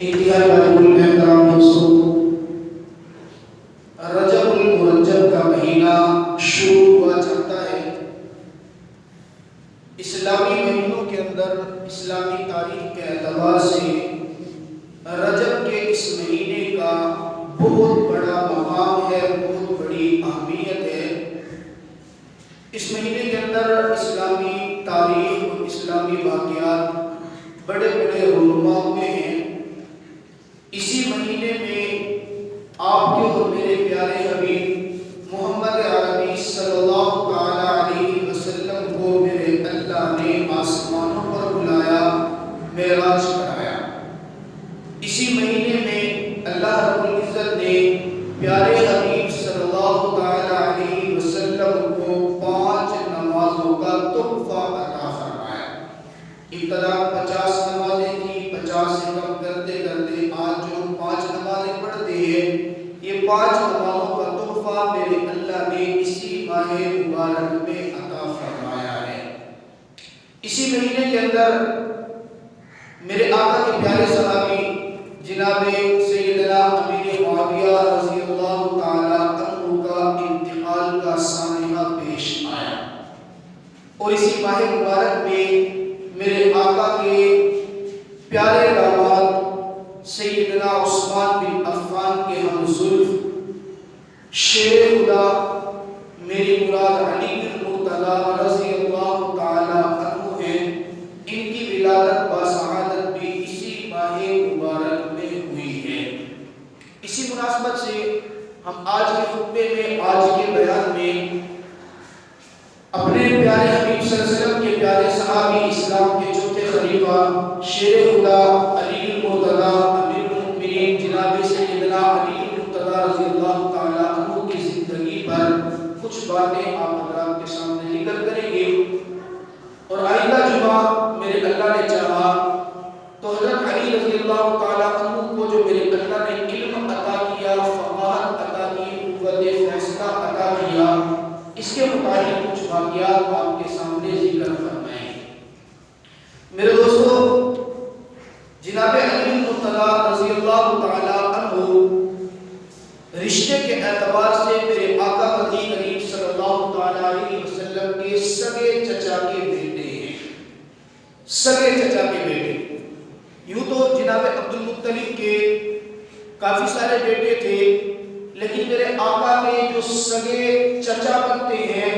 انتہائی واجب الاحترام دوستوں، رجب المرجب کا مہینہ شروع ہوا چلتا ہے۔ اسلامی مہینوں کے اندر اسلامی تاریخ کے اعتبار سے رجب کے اس مہینے کا بہت بڑا مقام ہے، بہت بڑی اہمیت ہے۔ اس مہینے کے اندر اسلامی تاریخ اور اسلامی واقعات بڑے بڑے رونما ہوئے ہیں۔ اسی مہینے میں آپ کے اور میرے پیارے حبیب محمد عربی صلی اللہ تعالی علیہ وسلم کو میرے اللہ نے آسمانوں پر بلایا، معراج کرایا۔ اسی مہینے میں اللہ رب العزت نے پیارے حبیب صلی اللہ تعالی علیہ وسلم کو 5 نمازوں کا تحفہ عطا فرمایا۔ ابتدا 50 نمازیں تھیں، 50 سے کم کرتے کرتے آج جو 5 نمازیں پڑھتے ہیں، یہ 5 نمازوں کا تحفہ میرے اللہ نے اسی ماہ مبارک میں عطا فرمایا ہے۔ اسی مہینے کے اندر میرے آقا کے پیارے صحابی جناب سیدنا امیر معاویہ رضی اللہ تعالی عنہ کا انتقال کا سانحہ پیش آیا، اور اسی ماہ مبارک میں میرے آقا کے پیارے داماد سیدنا عثمان بن عفان کے ہم زلف شیر خدا میری مراد علی بن مرتضی رضی اللہ تعالی عنہ ہیں، ان کی ولادت باسعادت بھی اسی ماہ مبارک میں ہوئی ہے۔ اسی مناسبت سے ہم آج کے خطبے میں، آج کے بیان میں اپنے پیارے حبیب صلی اللہ علیہ وسلم کے پیارے صحابی، اسلام کے چوتھے خلیفہ، شیر خدا علی المرتضی امیر المؤمنین جناب سیدنا علی المرتضی رضی اللہ تعالی عنہ کی زندگی پر کچھ باتیں آپ حضرات کے سامنے ذکر کریں گے، اور آئندہ جمعہ میرے اللہ نے چاہا تو حضرت علی رضی اللہ تعالی عنہ کو جو میرے اللہ نے علم عطا کیا، فقاہت عطا کی، قوت فیصلہ عطا کیا، اس کے متعلق کچھ واقعات آپ کے سامنے ذکر فرمائیں۔ میرے دوستو، جناب علی المرتضی رضی اللہ تعالی عنہ رشتے کے اعتبار سے میرے آقا مدنی کریم صلی اللہ تعالی علیہ وسلم کے سگے چچا کے بیٹے ہیں، سگے چچا کے بیٹے۔ یوں تو جناب عبد المطلب کے کافی سارے بیٹے تھے، لیکن میرے آقا کے جو سگے چچا بنتے ہیں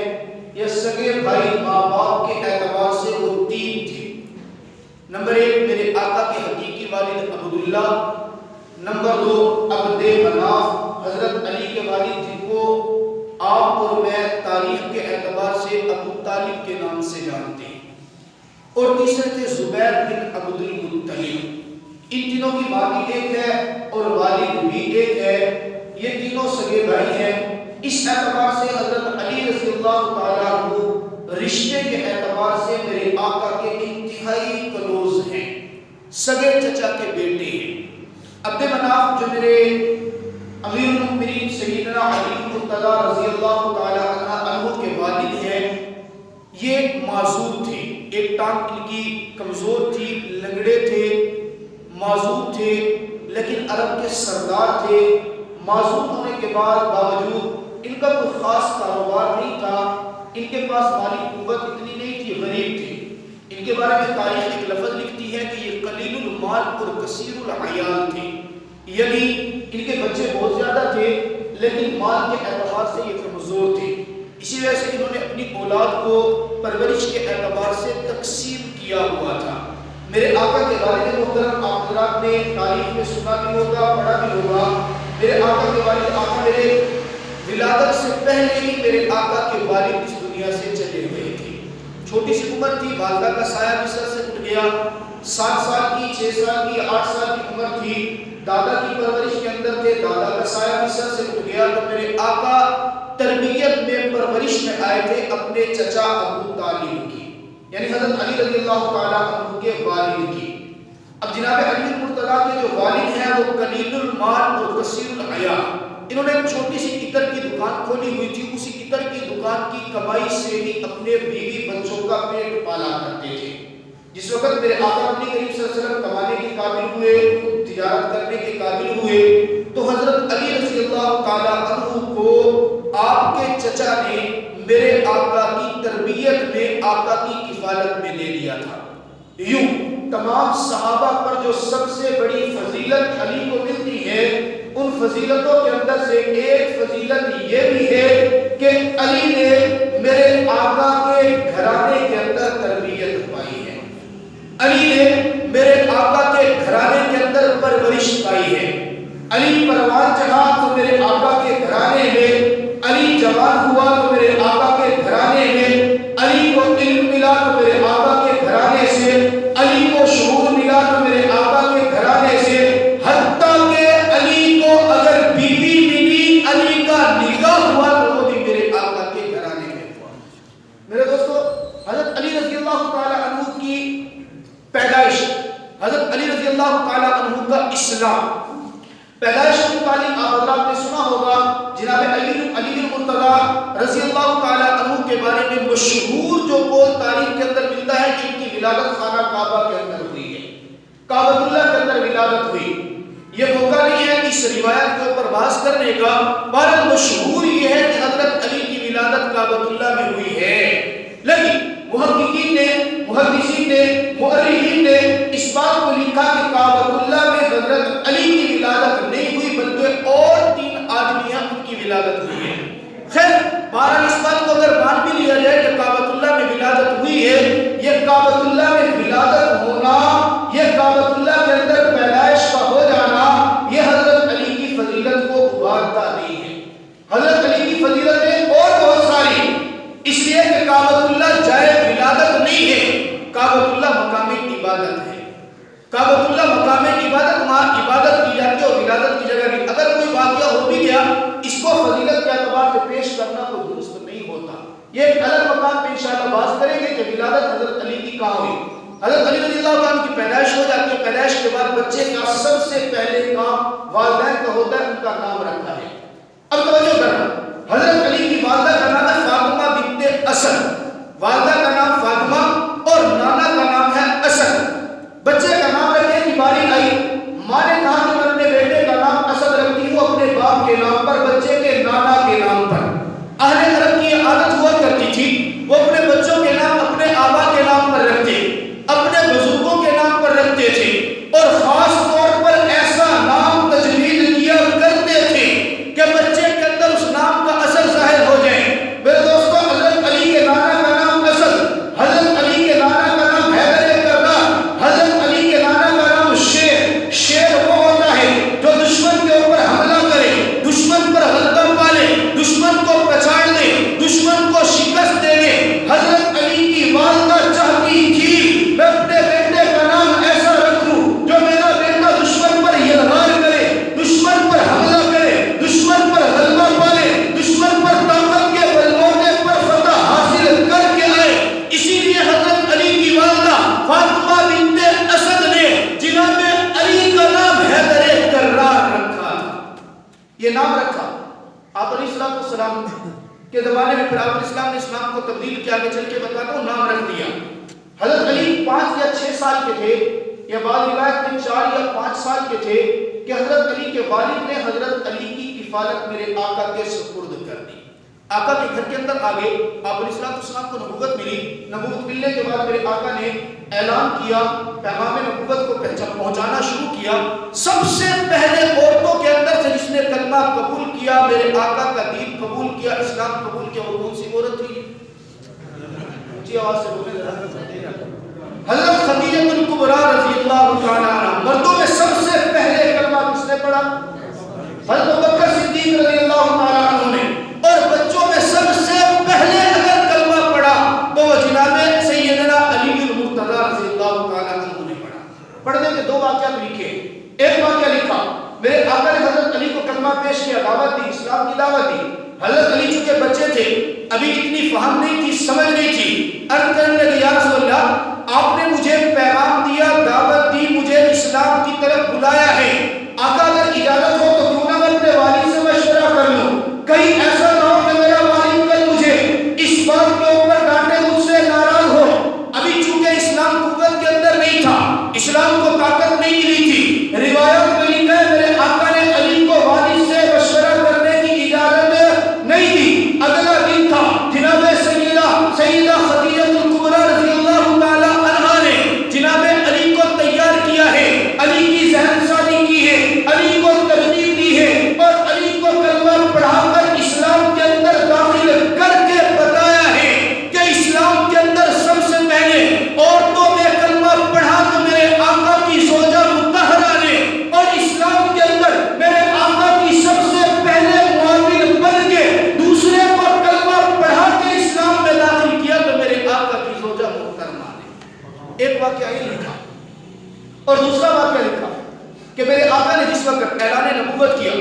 یا سگے بھائی ماں باپ کے اعتبار سے وہ 3 تھے۔ نمبر 1 میرے آقا کے حقیقی والد عبداللہ، نمبر 2 عبد مناف حضرت علی کے والد، جن کو آپ اور میں تاریخ کے اعتبار سے ابو طالب کے نام سے جانتے ہیں، اور تیسرے تھے زبیر بن عبد المطلب۔ ان تینوں کی ماں بھی ایک ہے اور والد بھی ایک ہے، یہ تینوں سگے بھائی ہیں۔ اس اعتبار سے حضرت علی رضی اللہ تعالیٰ عنہ رشتے کے اعتبار سے میرے آقا کے انتہائی کلوز ہیں، سگے چچا کے بیٹے ہیں۔ عبد مناف جو میرے امیر المؤمنین سیدنا علی المرتضی رضی اللہ تعالیٰ عنہ کے والد ہیں، یہ معذور تھے، ایک ٹانگ ان کی کمزور تھی، لنگڑے تھے، معذور تھے، لیکن عرب کے سردار تھے۔ معذور ہونے کے بعد باوجود ان کا کوئی خاص کاروبار نہیں تھا، ان کے پاس مالی قوت اتنی نہیں تھی، غریب تھے۔ ان کے بارے میں تاریخ ایک لفظ لکھتی ہے کہ یہ قلیل المال اور کثیر العیال تھے، یعنی ان کے بچے بہت زیادہ تھے لیکن مال کے اعتبار سے یہ کمزور تھے۔ اسی وجہ سے انہوں نے اپنی اولاد کو پرورش کے اعتبار سے تقسیم کیا ہوا تھا۔ میرے آقا کے والد محترم آپ حضرات نے تاریخ میں سنا بھی ہوگا، پڑھا بھی ہوگا، میرے آقا کے والد، آقا میرے ولادت سے پہلے ہی میرے آقا کے والد اس دنیا سے چلے ہوئے تھے۔ چھوٹی سی عمر تھی، والدہ کا سایہ بھی سر سے اٹھ گیا، 7 سال کی، 6 سال کی، 8 سال کی عمر تھی، دادا کی پرورش کے اندر تھے، دادا کا سایہ بھی سر سے اٹھ گیا، تو میرے آقا تربیت میں، پرورش میں آئے تھے اپنے چچا ابو طالب کی، یعنی حضرت علی رضی اللہ تعالیٰ عنہ کے والد کی۔ اب جناب علی المرتضی کے جو والد ہیں وہ قلیل المال اور کثیر العیال، انہوں نے ایک چھوٹی سی عطر کی دکان کھولی ہوئی تھی، اسی عطر کی دکان کی کمائی سے ہی اپنے بیوی بچوں کا پیٹ پالا کرتے تھے۔ جس وقت میرے آقا نبی کریم صلی اللہ علیہ وسلم کمانے کے قابل ہوئے، تجارت کرنے کے قابل ہوئے تو حضرت علی رضی اللہ تعالیٰ عنہ کو آپ کے چچا نے میرے آقا کی تربیت میں آقا کی کفالت میں لے لیا تھا۔ یوں تمام صحابہ پر جو سب سے بڑی فضیلت علی کو ملتی ہے، ان فضیلتوں کے اندر سے ایک فضیلت یہ بھی ہے کہ علی نے میرے آقا کے گھرانے کے اندر تربیت پائی ہے، علی نے میرے آقا کے گھرانے کے اندر پرورش پائی ہے۔ علی پروان چڑھا تو میرے آقا کے گھرانے میں، علی جوان ہوا تو میرے آقا کے گھرانے میں، علی کو علم ملا تو میرے آقا کے گھرانے سے، علی کو شعور ملا تو میرے آقا کے گھرانے سے، حتیٰ کہ علی کو اگر بیوی ملی، علی کا نکاح ہوا تو وہ بھی میرے آقا کے گھرانے میں ہوا۔ میرے دوستو، حضرت علی رضی اللہ تعالی عنہ کی پیدائش، حضرت علی رضی اللہ تعالی عنہ کا اسلام، پیدائش کے متعلق آپ حضرات نے سنا ہوگا، جناب علی المرتضیٰ رضی اللہ تعالی عنہ کے بارے میں مشہور جو قول تاریخ کے اندر ملتا ہے کہ ان کی ولادت خانہ کعبہ کے اندر ہوئی ہے، کعبۃ اللہ کے اندر ولادت ہوئی۔ یہ موقع نہیں ہے اس روایت کے اوپر بحث کرنے کا، بہرحال مشہور یہ ہے کہ حضرت علی کی ولادت کعبۃ اللہ میں ہوئی ہے، لیکن محققین نے، محدثین نے، مؤرخین نے اس بات کو لکھا کہ کعبۃ اللہ میں حضرت علی کی ولادت نہیں ہوئی بلکہ اور 3 آدمیاں ان کی ولادت ہوئی ہے۔ خیر بہرحال اس بات کو اگر مان بھی لیا جائے کہ کعبۃ اللہ میں ولادت ہوئی ہے، یہ کعبۃ اللہ میں ولادت ہونا، یہ کعبۃ اللہ کے اندر پیدائش کا ہو جانا، یہ حضرت علی کی فضیلت کو ابھارتا نہیں ہے۔ حضرت علی کی فضیلتیں اور بہت ساری، اس لیے کہ کعبۃ اللہ جائے ولادت نہیں ہے، کعبۃ اللہ مقام عبادت ہے۔ کعبۃ اللہ مقام عبادت، وہاں عبادت کی جاتی ہے اور ولادت کی جگہ نہیں۔ اگر کوئی واقعہ ہو بھی گیا، اس کو فضیلت کے اعتبار سے پیش کرنا کوئی درست نہیں ہوتا۔ یہ ایک الگ مقام پہ انشاءاللہ بات کریں گے کہ ولادت حضرت علی کی کہاں ہوئی۔ حضرت علی رضی اللہ عنہ کی پیدائش ہو جاتی ہے، پیدائش کے بعد بچے کا سب سے پہلے کام والدین کا ہوتا ہے، ان کا نام رکھا ہے۔ اب توجہ کرنا، حضرت علی کی والدہ کا نام ہے فاطمہ بنت اسد، والدہ کا نام فاطمہ اور نانا کا نام ہے اسد۔ بچے کا نام رکھنے کی باری آئی، ماں نے کہا کہ میں اپنے بیٹے کا نام اسد رکھتی ہوں اپنے باپ کے نام پر، بچے کے نانا کے نام پر۔ اہل عرب کی یہ عادت ہوا کرتی تھی، وہ اپنے بچوں کے نام اپنے آبا کے نام پر رکھتے، اپنے بزرگوں کے نام پر رکھتے تھے، اور خاص طور پر ایسا نام تجوید کیا کرتے تھے کہ بچے کے اندر اس نام کا اثر ظاہر ہو جائے۔ میرے دوستو، حضرت علی کے نانا کا نام اسد، حضرت علی کے نانا کا نام حیدر کرار، حضرت علی کے نانا کا نام شیر۔ شیر وہ ہوتا ہے جو دشمن کے اوپر حملہ کرے، دشمن پر غلبہ پالے، دشمن کو پچاڑ دے، دشمن کو شکست دے دے۔ حضرت علی کی والدہ چاہتی تھی میں اپنے بیٹے کا نام ایسا رکھوں جو میرا بیٹا دشمن پر یلغار کرے، دشمن پر حملہ کرے، دشمن پر غلبہ پالے، دشمن پر طاقت کے بلبوتے پر فتح حاصل کر کے آئے۔ اسی لیے حضرت علی کی والدہ فاطمہ بنت اسد نے جناب علی کا نام حیدر کرار رکھا تھا۔ یہ نام رکھا آپ علیہ السلام کے زمانے میں، پھر آپ اسلام نے اس نام کو تبدیل کیا، آگے چل کے بتاتا ہوں، نام رکھ دیا۔ حضرت علی 5 یا 6 سال کے تھے، یا بعض روایت میں 4 یا 5 سال کے تھے کہ حضرت علی کے والد نے حضرت علی کی کفالت میرے آقا کے سپرد کر دی۔ آقا کے گھر کے اندر آگے آپ علیہ السلام کو نبوت ملی، نبوت ملنے کے بعد میرے آقا نے اعلان کیا، پیغام نبوت کو پہنچانا شروع کیا۔ سب سے پہلے عورتوں کے اندر سے جس نے کلمہ قبول کیا، میرے آقا کا دین قبول کیا، اسلام قبول کیا، وہ کون سی عورت تھی؟ اونچی آواز سے بولیں ذرا۔ حضرت خدیجہ الکبریٰ رضی اللہ تعالیٰ عنہا۔ مردوں میں سب سے پہلے کلمہ کس نے پڑھا؟ حضرت بکر صدیق رضی اللہ تعالیٰ عنہ نے۔ اور بچوں میں سب سے پہلے اگر کلمہ پڑھا تو وہ جناب سیدنا علی المرتضیٰ رضی اللہ تعالیٰ عنہ نے پڑھا۔ پڑھنے کے 2 واقعات لکھے۔ ایک واقعہ لکھا، میرے آقا نے حضرت علی کو کلمہ پیش کیا، دعوت دی، اسلام کی دعوت دی۔ حضرت علی چونکہ بچے تھے، ابھی اتنی فہم نہیں تھی، سمجھ نہیں تھی، عرض کرنے لگے یا رسول اللہ آپ نے مجھے پیغام دیا، دعوت دی، مجھے اسلام کی طرف بلایا ہے، آقا اگر اجازت ہو تو کیوں نہ میں اپنے والد سے مشورہ کر لوں، کہیں ایسا نہ ہو کہ میرا والد کل مجھے اس بات کے اوپر ڈانٹے، مجھ سے ناراض ہو۔ ابھی چونکہ اسلام قوت کے اندر نہیں تھا، اسلام کو طاقت نہیں ملی تھی، روایات کر اعلان نبوت کیا،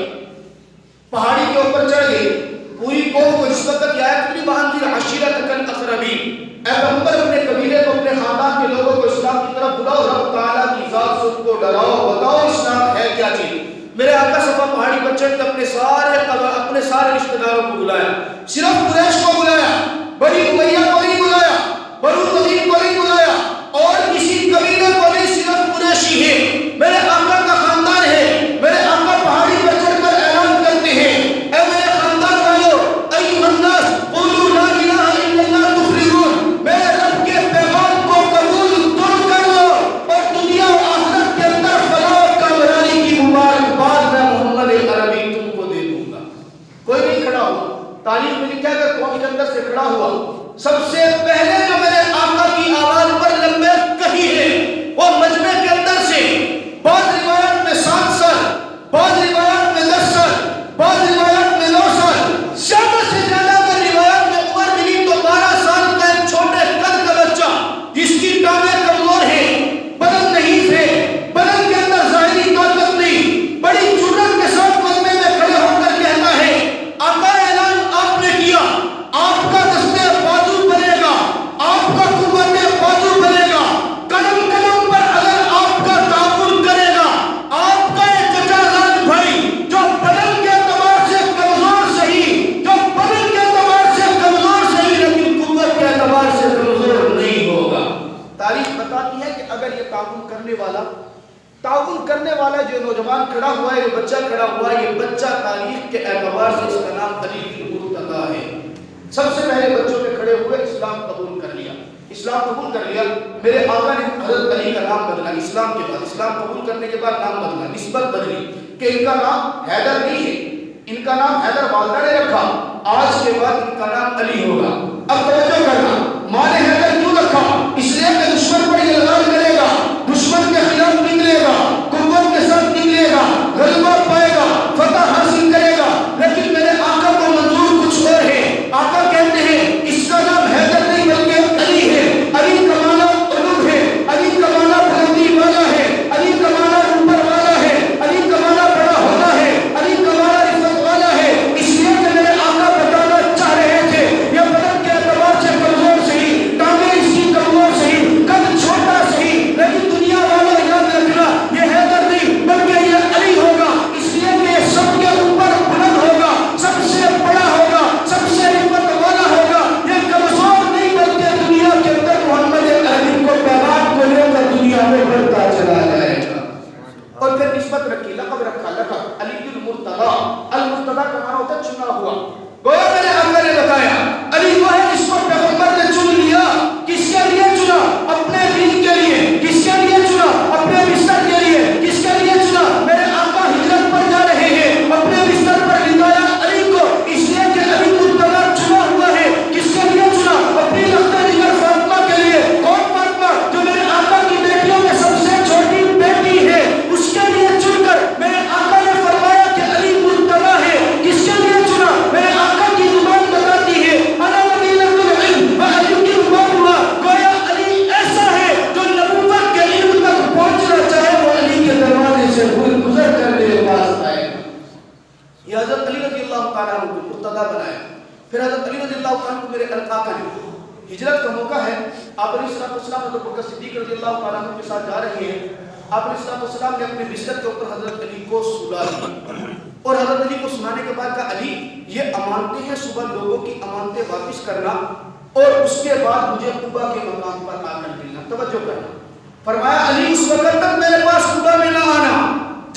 پہاڑی کے اوپر چڑھ گئے، پوری قوم کو اس وقت یہ آیت ملی وَأَنذِرْ عَشِيرَتَكَ الْأَقْرَبِينَ، اے پیغمبر اپنے قبیلے کو، اپنے خاندان کے لوگوں کو اسلام کی طرف بلاؤ، رب تعالیٰ کی ذات سے ان کو ڈراؤ، بتاؤ اسلام ہے کیا چیز۔ میرے آقا صفا پہاڑی پر چڑھ کر اپنے سارے رشتہ داروں کو بلایا، صرف قریش کو بلایا، بنی امیہ کو نہیں بلایا، بنو تمیم کو نہیں بلایا، اور کسی قبیلے کو نہیں، صرف قریشی ہے، میرے آقا کا خاندان ہے۔ میرے آقا پہاڑی پر چڑھ کر اعلان کرتے ہیں، اے میرے خاندان والوں، ایھا الناس قولوا لا الہ الا اللہ تفلحون، میرے رب کے پیغام کو قبول تم کر لو اور دنیا و آخرت کے اندر فلاح و کامیابی کی مبارکباد میں محمد عربی تم کو دے دوں گا۔ کوئی نہیں کھڑا ہوا، تاریخ میں لکھا ہے کہ قوم کے اندر سے کھڑا ہوا، سب سے پہلے جو میرے آقا کی آواز پر لبیک کہی ہے وہ مجمع کے اندر سے، بعض روایات میں 7 سال، بعض روایات میں 10 سال، بعض روایات میں 9 سال، زیادہ سے زیادہ اگر روایات میں عمر ملی تو 12 سال کا ایک چھوٹے قد کا بچہ جس کی ٹانگیں کمزور ہیں، بدن نہیں تھے، بدن کے اندر ظاہری طاقت نہیں، بڑی جرأت کے ساتھ مجمع میں کھڑے ہو کر کہتا ہے، آقا اعلان آپ نے کیا، آپ کا دستے بازو بنے گا، آپ کا قوت بازو بنے گا، قدم قدم پر اگر آپ کا تعاون کرے گا، آپ کا ایک چچا زاد بھائی جو بدن کے اعتبار سے کمزور صحیح، جو بدن کے اعتبار سے کمزور صحیح لیکن قوت کے اعتبار سے کمزور نہیں ہوگا۔ تاریخ بتاتی ہے کہ اگر یہ تعاون کرنے والا جو نوجوان کھڑا ہوا ہے، یہ بچہ کھڑا ہوا ہے، یہ بچہ تاریخ کے اعتبار سے اس کا نام علی بن مرتضیٰ ہے۔ سب سے پہلے بچوں کے کھڑے ہوئے اسلام قبول کر لیا، اسلام قبول کر لیا۔ میرے آقا نے حضرت علی کا نام بدلا، اسلام کے بعد، اسلام قبول کرنے کے بعد نام بدلا، نسبت بدلی کہ ان کا نام حیدر نہیں ہے، ان کا نام حیدر والدہ نے رکھا، آج کے بعد ان کا نام علی ہوگا۔ اب توجہ کرنا، ماں نے حیدر کیوں رکھا؟ اس لیے کہ دشمن پر یہ لڑائی کرے گا، دشمن کے خلاف نکلے گا، قوت کے ساتھ نکلے گا، غلبہ پائے گا، فتح حاصل کرے گا، لیکن میرے آقا کو منظور کچھ اور ہے۔ آقا کہتے ہیں اس کا نام حیدر نہیں بلکہ علی ہے، علی کا معنی علو ہے، علی کا معنی بلندی والا ہے، علی کا معنی اوپر والا ہے، علی کا معنی بڑا ہونا ہے، علی کا معنی عزت والا ہے۔ اس لیے کہ میرے آقا بتانا چاہ رہے تھے یہ بدن کے اعتبار سے کمزور صحیح، ٹانگیں اس کی کمزور صحیح، قد چھوٹا صحیح، لیکن دنیا والا یاد رکھنا یہ حیدر نہیں بلکہ یہ علی ہوگا، اس لیے کہ یہ سب کے اوپر بلند ہوگا، سب سے بڑا ہوگا، سب سے عزت والا ہوگا، یہ کمزور نہیں بلکہ دنیا کے اندر محمد عربی کو پیغام کو لے کر دنیا میں بڑھتا چلا جائے گا۔ اور پھر نسبت رکھی، لقب رکھا، لقب علی المرتضیٰ۔ المرتضیٰ کا معنی ہوتا ہے چنا ہوا۔ گویا میرے آقا نے بتایا علی وہ ہے جس کو پیغمبر نے چن لیا، کس کے لیے چنا؟ اپنے دین کے لیے۔ کس کے لیے چنا؟ اپنے بستر کے لیے۔ کس کے لیے چنا؟ میرے آقا ہجرت پر جا رہے ہیں، اپنے بستر پر لٹایا علی کو، اس لیے کہ علی مرتضیٰ چنا ہوا ہے۔ کس کے لیے چنا؟ اپنی لخت جگر فاطمہ کے لیے۔ کون فاطمہ؟ جو میرے آقا کی بیٹیوں میں سب سے چھوٹی بیٹی ہے، اس کے لیے چن کر میرے آقا نے فرمایا کہ علی مرتضیٰ ہے۔ کس کے لیے چنا؟ میرے آقا کی زبان بتاتی ہے انا مدینۃ العلم وعلی امامها، گویا علی ایسا ہے جو نبوت کے علم تک پہنچنا چاہے وہ علی کے دروازے سے گزر کر میرے پاس آئے گا۔ یہ حضرت علی رضی اللہ تعالیٰ عنہ کو مرتضیٰ بنایا۔ پھر حضرت علی رضی اللہ تعالیٰ عنہ کو میرے آقا نے، ہجرت کا موقع ہے، آپ علیہ السلام حضرت بکر صدیق رضی اللہ تعالیٰ عنہ کے ساتھ جا رہے ہیں، آپ علیہ السلام نے اپنے بستر کے اوپر حضرت علی کو سلا دیا، اور حضرت علی کو سنانے کے بعد کہا علی یہ امانتیں ہیں، صبح لوگوں کی امانتیں واپس کرنا اور اس کے بعد مجھے قبا کے مقام پر آ کر ملنا۔ توجہ کرنا، فرمایا علی اس وقت تک میرے پاس قبا میں نہ آنا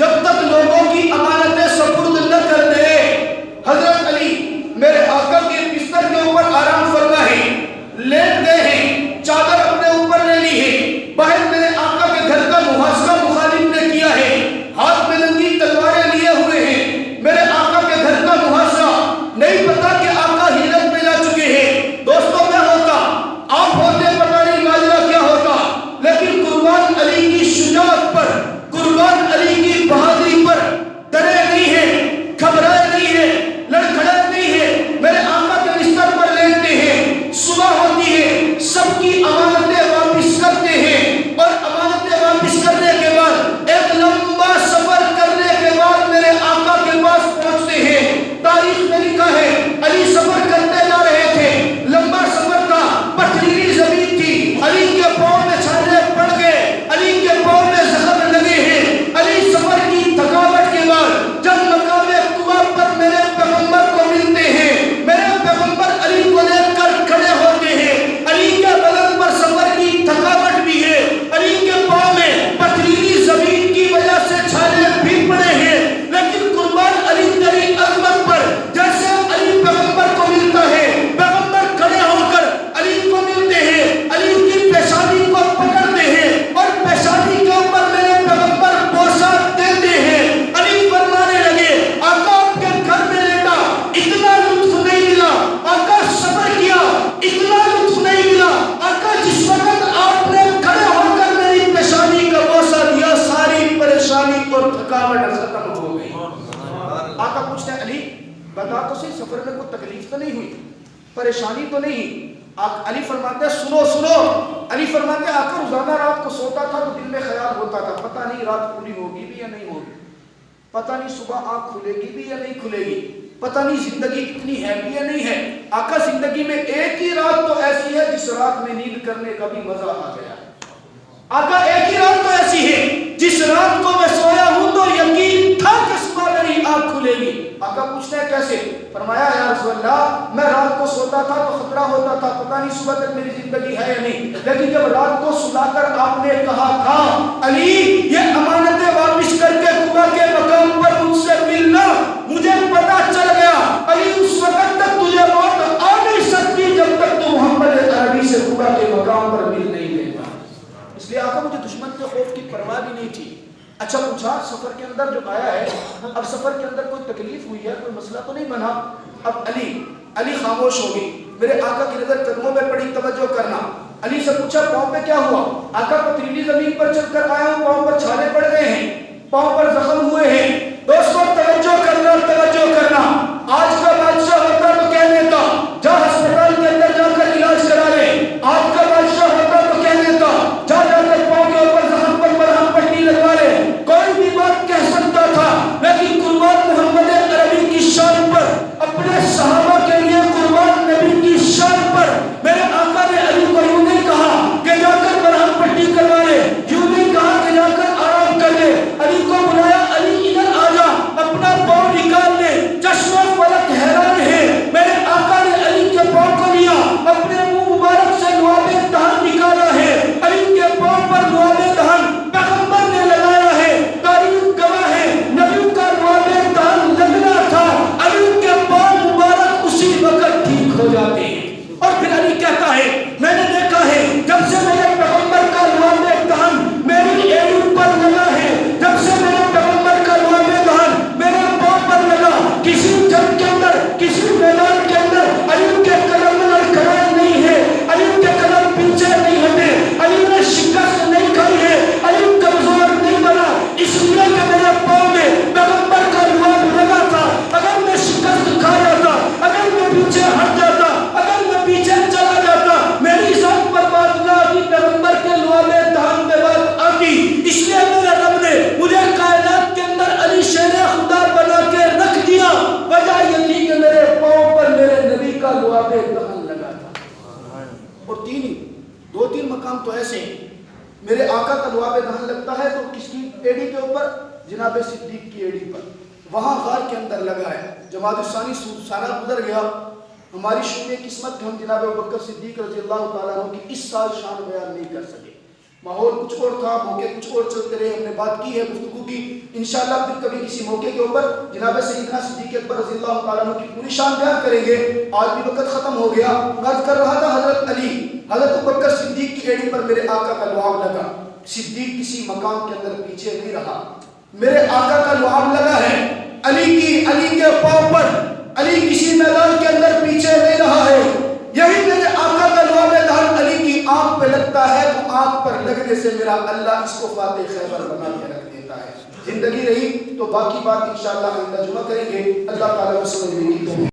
جب تک لوگوں کی امانتیں سپرد نہ کر دے۔ حضرت علی میرے آقا کے بستر کے اوپر آرام فرما ہے، لیٹ گئے ہیں، چادر اپنے اوپر لے لی ہے، باہر میرے آقا کے گھر کا محاصرہ مخالف نے کیا ہے، ہاتھ میں ننگی تلواریں لیے ہوئے ہیں، میرے آقا کے گھر کا محاصرہ، نہیں پتا کہ آقا ہجرت میں جا چکے ہیں۔ دوستوں میں ہوتا، آپ ہوتے پتہ نہیں ماجرا کیا ہوتا، لیکن قربان علی کی شجاعت پر، قربان علی کی بہادری پر ڈرے نہیں ہیں، گھبرائے نہیں ہیں، لڑکھڑائے نہیں ہیں، میرے آقا کے بستر پر لیٹتے ہیں، صبح ہوتی ہے، سب کی امانتیں واپس کرتے ہیں، اور امانتیں واپس کرنے کے بعد ایک لمبا سفر پوچھتے ہیں علی بتا تو صحیح سفر میں کوئی تکلیف تو نہیں ہوئی, پریشانی تو نہیں؟ علی فرماتے ہیں سنو سنو. علی فرماتے ہیں آقا روزانہ رات کو سوتا تھا تو دل میں خیال ہوتا تھا پتہ نہیں رات پوری ہوگی بھی یا نہیں ہوگی, پتہ نہیں صبح آنکھ کھلے گی بھی یا نہیں کھلے گی, پتہ نہیں زندگی کتنی ہے بھی یا نہیں ہے. آقا زندگی میں ایک ہی رات تو ایسی ہے جس رات میں نیند کرنے کا بھی مزہ آ گیا. آقا ایک ہی رات تو ایسی ہے جس رات کو میں سویا ہوں تو یقین تھا کہ صبح میری آنکھ کھلے گی. آقا پوچھتے ہیں کیسے؟ فرمایا یا رسول اللہ میں رات کو سوتا تھا تو خطرہ ہوتا تھا پتہ نہیں صبح تک میری زندگی ہے یا نہیں, لیکن جب رات کو سلا کر آپ نے کہا تھا علی یہ امانتیں واپس کر کے قبا کے مقام پر مجھ سے ملنا, مجھے پتہ چل گیا علی اس وقت تک تجھے موت آ نہیں سکتی جب تک تو محمد عربی سے قبا کے مقام پر مل نہیں لے گا. اس لیے آقا مجھے دشمن کے خوف کی پرواہ بھی نہیں تھی. اچھا پوچھا سفر کے اندر جو آیا ہے, اب سفر کے اندر کوئی تکلیف ہوئی ہے, کوئی مسئلہ تو نہیں بنا. اب علی خاموش ہو گئی, میرے آقا کی نظر قدموں میں پڑی, توجہ کرنا. علی سے پوچھا پاؤں پہ کیا ہوا؟ آقا پتھریلی زمین پر چل کر آیا ہوں, پاؤں پر چھالے پڑ گئے ہیں, پاؤں پر زخم ہوئے ہیں. دوستوں توجہ کرنا توجہ کرنا. آج کا بادشاہ ہوتا تو کہہ دیتا جا ہسپتال کے اندر جا کر علاج کرا لے, آج کا بادشاہ ہوتا تو کہہ دیتا جا کر پاؤں کے اوپر زخم پر مرہم پٹی لگوا لے, کوئی بھی بات کہہ سکتا تھا. لیکن قربان محمد عربی کی شان پر, اپنے صحابہ کے لیے قربان نبی کی شان پر میرے آقا نے علی کو یوں نہیں کہا کہ جا کر مرہم پٹی کروا لے, یوں نہیں کہا کہ جا کر آرام کر لے. علی کو بلایا, علی ادھر آ جا, اپنا پاؤں نکال لے. چشمہ فلک حیران ہے, میرے آقا نے علی کے پاؤں کو لیا, اپنے منہ مبارک سے لعاب دہن نکالا ہے, علی کے پاؤں پر لعاب دہن پیغمبر نے لگایا ہے. تاریخ گواہ ہے نبی کا لعاب دہن لگنا تھا, علی کے پاؤں مبارک اسی وقت ٹھیک ہو جاتے ہیں. اور پھر علی کہتا ہے میں نے دیکھا ہے جب سے میرے پیغمبر کا لعاب دہن میری ایڑی پر لگا ہے, جب سے میرے پیغمبر کا لعاب دہن میرے پاؤں پر لگا, کسی جنگ کے اندر کسی میدان کے اندر علی کے قدم لڑکھڑائے نہیں ہے, علی کے قدم پیچھے نہیں ہٹے, علی نے شکست نہیں کھائی ہے, علی کمزور نہیں بنا, اس لیے کہ میرے پاؤں میں پیغمبر کا لعاب لگا تھا. اگر میں شکست کھا جاتا, اگر میں پیچھے ہٹ جاتا, اگر میں پیچھے چلا جاتا, میری ذات پر بات نہ آتی, پیغمبر کے لعاب دہن میں بات آتی. اس لیے میرے رب نے مجھے کائنات کے اندر علی شیر خدا بنا کے رکھ دیا. وجہ یہ تھی کہ میرے پاؤں پر میرے نبی کا لعاب دہن لگا تھا. اور دو تین مقام تو ایسے ہیں, میرے آقا کا لعاب دہن لگتا ہے تو کس کی ایڑی کے اوپر؟ جناب صدیق کی ایڑی پر, وہاں غار کے اندر لگا ہے. جماعت الثانی سالہ گزر گیا, ہماری شکر قسمت ہم جناب ابوبکر صدیق رضی اللہ تعالیٰ عنہ کی اس سال شان بیان نہیں کر سکے. ماحول کچھ اور تھا, موقع کچھ اور چلتے رہے, ہم نے بات کی ہے, گفتگو کی. انشاءاللہ پھر کبھی کسی موقع کے اوپر جناب سیدنا صدیق اکبر رضی اللہ تعالیٰ عنہ کی پوری شان بیان کریں گے. آج بھی وقت ختم ہو گیا. عرض کر رہا تھا حضرت ابوبکر صدیق کی ایڑی پر میرے آقا کا لعاب لگا. صدیق کسی مقام کے اندر پیچھے نہیں رہا, میرے آقا کا لعاب لگا ہے علی کے پاؤں پر, علی کسی میدان کے اندر پیچھے نہیں رہا ہے. یہی میرے آقا کا لعاب دہن علی کی آنکھ پہ لگتا ہے تو آنکھ پر لگنے سے میرا اللہ اس کو فاتح خیبر بنا کے رکھ دیتا ہے. زندگی رہی تو باقی بات انشاءاللہ آئندہ جمعہ کریں گے. اللہ تعالیٰ کو سمجھنے کی توفیق